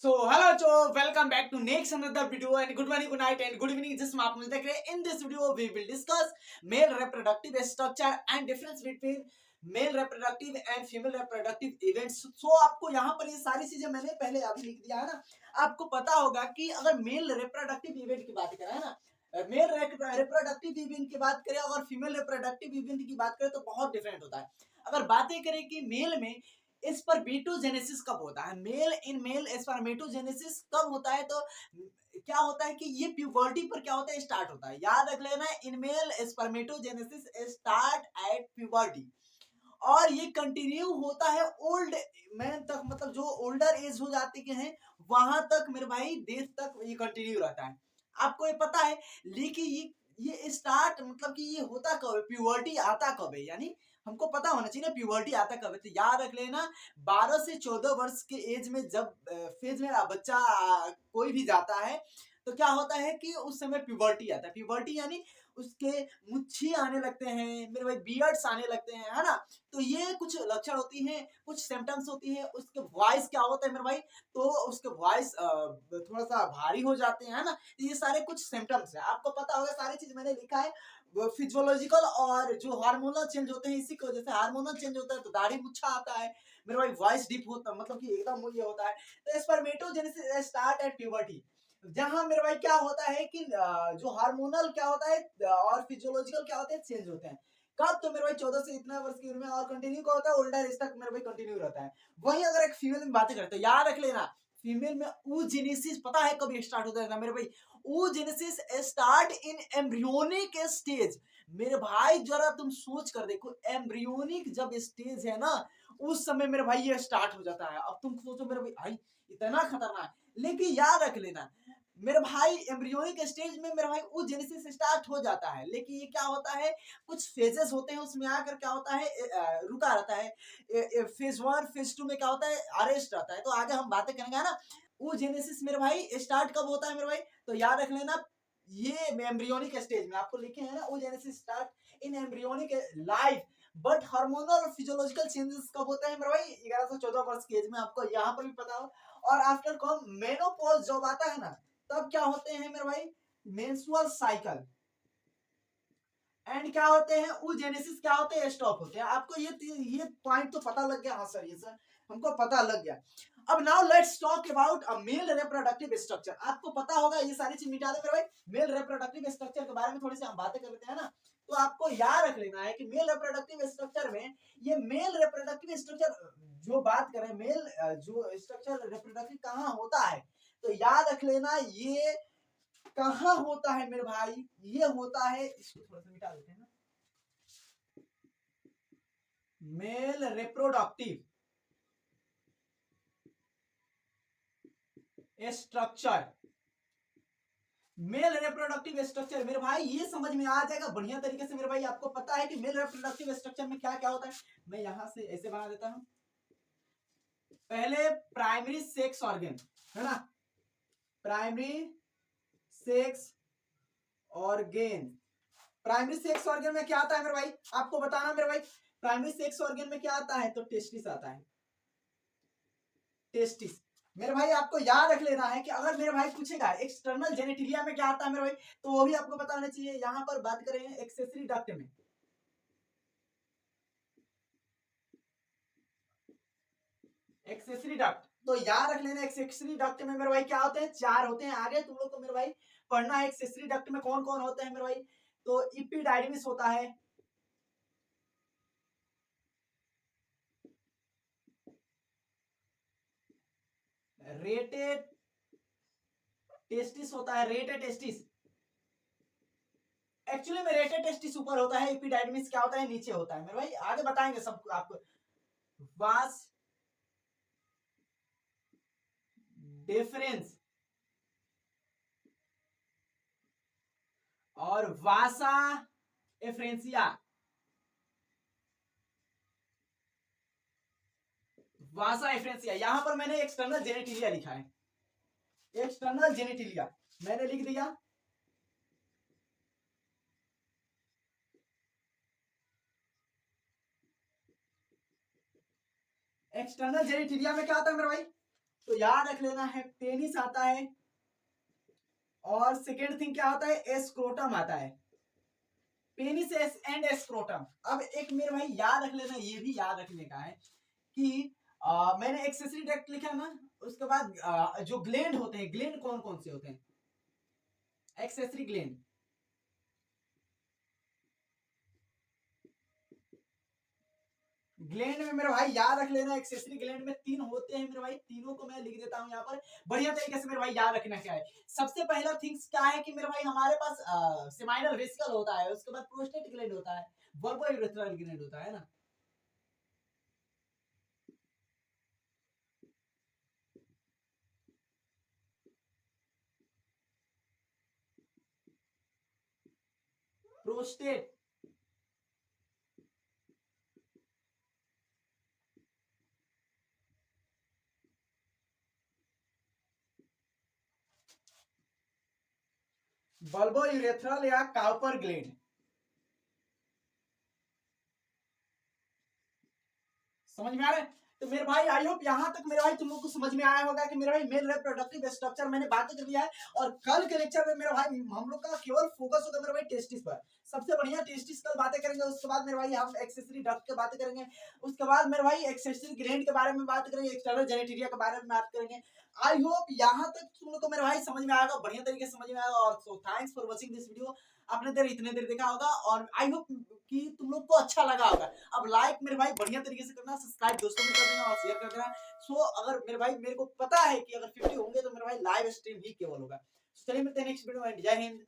Hello, Joe. Welcome back to next another video. And good morning, good night, and good evening. Just आप मुझे देख रहे हैं. In this video, we will discuss male reproductive structure and difference between male reproductive and female reproductive events. So आपको यहाँ पर ये सारी चीजें मैंने पहले अभी लिख दिया है ना. आपको पता होगा कि अगर मेल reproductive event की बात करें है ना, मेल reproductive event की बात करें और फीमेल reproductive event की बात करें तो बहुत डिफरेंट होता है. अगर बातें करें कि मेल में स्पर्मेटोजेनेसिस कब होता है, मेल इन मेल स्पर्मेटोजेनेसिस कब होता है, तो क्या होता है कि ये प्यूबर्टी पर क्या होता है, स्टार्ट होता है. याद रख लेना, in male spermatogenesis start at puberty और ये कंटिन्यू होता है ओल्ड मैन तक, मतलब जो ओल्डर एज हो जाते के हैं वहां तक मेरे भाई, डेथ तक ये कंटिन्यू रहता है. आपको ये पता है. लेकिन ये स्टार्ट मतलब कि ये होता कब है, प्यूबर्टी आता कब है, यानी हमको पता होना चाहिए ना प्यूबर्टी आता कब है. तो याद रख लेना 12 से 14 वर्ष के एज में जब फेज में बच्चा कोई भी जाता है तो क्या होता है कि उस समय प्यूबर्टी आता है. प्यूबर्टी यानी उसके मुच्छी आने लगते हैं मेरे भाई, बियर्ड्स आने लगते हैं, है ना. तो ये कुछ लक्षण होती हैं, कुछ सिम्टम्स होती है. उसके वॉइस क्या होता है मेरे भाई, तो उसके वॉइस थोड़ा सा भारी हो जाते हैं, है ना. ये सारे कुछ सिम्टम्स है, आपको पता होगा. सारी चीज मैंने लिखा है. फिजियोलॉजिकल और जो हार्मोनल चेंज होते हैं, इसी की वजह से हार्मोनल चेंज होता है तो दाढ़ी मुच्छा आता है मेरे भाई, वॉइस डीप होता है, मतलब कि एकदम ये होता है. तो स्पर्मेटोजेनेसिस स्टार्ट एट प्यूबर्टी, जहां मेरे भाई क्या होता है कि जो हार्मोनल क्या होता है और फिजियोलॉजिकल क्या होता है, चेंज होते हैं. कब, तो मेरे भाई 14 से इतना वर्ष की उम्र में, और कंटिन्यू क्या होता है, ओल्डर एज तक मेरे भाई कंटिन्यू रहता है. वहीं अगर एक फीमेल में बातें करते हैं, याद रख लेना फीमेल में oogenesis पता है कब स्टार्ट होता है मेरे भाई. oogenesis start in embryonic stage. मेरे भाई जरा तुम सोच कर देखो, एम्ब्रियोनिक जब स्टेज है ना, उस समय मेरे भाई ये स्टार्ट हो जाता है. अब तुम सोचो मेरे भाई इतना खतरनाक. लेकिन याद रख लेना मेरे भाई, एम्ब्रियोनिक स्टेज में मेरे भाई oogenesis स्टार्ट हो जाता है. लेकिन ये क्या होता है, कुछ फेजेस होते हैं, उसमें आकर क्या होता है, रुका रहता है. फेज 1 फेज 2 में क्या होता है, अरेस्ट रहता है. तो आगे हम बातें करेंगे, है ना. oogenesis मेरे भाई स्टार्ट कब होता है मेरे भाई, तो याद रख लेना ये एम्ब्रियोनिक स्टेज में आपको लिखे हैं ना, oogenesis start in embryonic life. But hormonal और फिजियोलॉजिकल चेंजेस कब होते हैं मेरे भाई, 11 से 14 वर्ष की एज में, आपको यहाँ पर भी पता हो. और आफ्टर कॉम मेनोपॉज जब आता है ना, तब क्या होते हैं मेरे भाई, मेंस्ट्रुअल साइकिल. एंड क्या होते हैं, oogenesis क्या होते हैं, स्टॉप होते हैं. आपको ये पॉइंट तो पता लग गया. हाँ सर, ये सर हमको पता लग गया. अब now let's talk about a male reproductive structure. आपको पता होगा, ये सारी चीज मिटा दे मेरे भाई. मेल रिप्रोडक्टिव स्ट्रक्चर के बारे में थोड़ी सी हम बातें कर लेते हैं ना. तो आपको याद रख लेना है कि मेल रिप्रोडक्टिव स्ट्रक्चर में, ये मेल रिप्रोडक्टिव स्ट्रक्चर जो बात करें, मेल जो स्ट्रक्चर रिप्रोडक्टिव कहाँ होता है, तो याद रख लेना ये कहाँ होता है मेरे भाई, ये होता है, इसको थोड़ा सा मिटा देते हैं ना, male reproductive structure. Male reproductive structure मेरे भाई ये समझ में आ जाएगा बढ़िया तरीके से मेरे भाई. आपको पता है कि मेल रिप्रोडक्टिव स्ट्रक्चर में क्या क्या होता है. मैं यहां से ऐसे बना देता हूं. पहले प्राइमरी सेक्स ऑर्गन, है ना, primary sex organ. Primary sex organ में क्या आता है मेरे भाई, आपको बताना मेरे भाई. प्राइमरी सेक्स ऑर्गन में क्या आता है, तो टेस्टिस आता है. टेस्टिस मेरे भाई आपको याद रख लेना है कि अगर मेरे भाई पूछेगा एक्सटर्नल जेनेटिलिया में क्या आता है मेरे भाई, तो वो भी आपको पता होना चाहिए. यहां पर बात करें एक्सेसरी डक्ट में, एक्सेसरी डक्ट, तो याद रख लेना एक्सेसरी डक्ट में मेरे भाई क्या होते हैं, 4 होते हैं. आगे तुम लोग को मेरे भाई पढ़ना है एक्सेसरी डक्ट में कौन कौन होते हैं मेरे भाई. तो इपिडाइडिमिस होता है, रेटेड टेस्टिस होता है, रेटेड टेस्टिस. एक्चुअली में रेटेड टेस्टिस ऊपर होता है, इपिडाइडिमिस क्या होता है, नीचे होता है मेरे भाई. आगे बताएंगे सब आपको. वास डिफरेंस और वासा एफ्रेंसिया, वासा एफ्रेंसिया. यहां पर मैंने एक्सटर्नल जेनेटिलिया लिखा है, एक्सटर्नल जेनेटिलिया मैंने लिख दिया. एक्सटर्नल जेनेटिलिया में क्या आता है मेरे भाई, तो याद रख लेना है पेनिस आता है, और सेकेंड थिंग क्या होता है, एस्क्रोटम आता है। Penis and scrotum. अब एक मेरे भाई याद रख लेना, ये भी याद रखने का है कि मैंने एक्सेसरी डक्ट लिखा ना, उसके बाद जो ग्लैंड होते हैं, ग्लैंड कौन कौन से होते हैं, एक्सेसरी ग्लैंड। ग्लैंड में मेरे भाई याद रख लेना, एक्सेसरी ग्लैंड में 3 होते हैं मेरे भाई, तीनों को मैं लिख देता हूं यहाँ पर बढ़िया तरीके से। मेरे भाई याद रखना क्या है, सबसे पहला थिंग्स क्या है कि मेरे भाई हमारे पास सेमाइनल वेसिकल होता है, उसके बाद प्रोस्टेट ग्लैंड होता है, वर्बो यूरेथ्रल ग्लैंड होता है ना। प्रोस्टेट, बल्बो यूरेथ्रल या काउपर ग्लैंड। समझ में आ रहा है? तो मेरे भाई आई होप यहाँ तक मेरे भाई तुम लोग को समझ में आया होगा कि मेरे भाई मेल रिप्रोडक्टिव स्ट्रक्चर मैंने बातें कर लिया है। और कल के लेक्चर में मेरे भाई हम लोग का केवल फोकस होगा मेरे भाई टेस्टिस पर, सबसे बढ़िया टेस्टिस कल बातें करेंगे। उसके बाद मेरे भाई हम एक्सेसरी डक्ट की बातें करेंगे, उसके बाद मेरे भाई एक्सेसरी ग्लैंड के बारे में बात करेंगे, एक्सटर्नल जेनेटेरिया के बारे में बात करेंगे। आई होप यहाँ तक तुम लोग को मेरे भाई समझ में आएगा, बढ़िया तरीके से समझ में आएगा। और so thanks for watching this video. आपने देर इतने देर देखा होगा और आई होप कि तुम लोग को अच्छा लगा होगा। अब लाइक मेरे भाई बढ़िया तरीके से करना, सब्सक्राइब दोस्तों में कर देना और शेयर कर देना। सो अगर मेरे भाई, मेरे को पता है कि अगर 50 होंगे तो मेरे भाई लाइव स्ट्रीम ही केवल होगा। चलिए मिलते हैं नेक्स्ट वीडियो में। जय हिंद।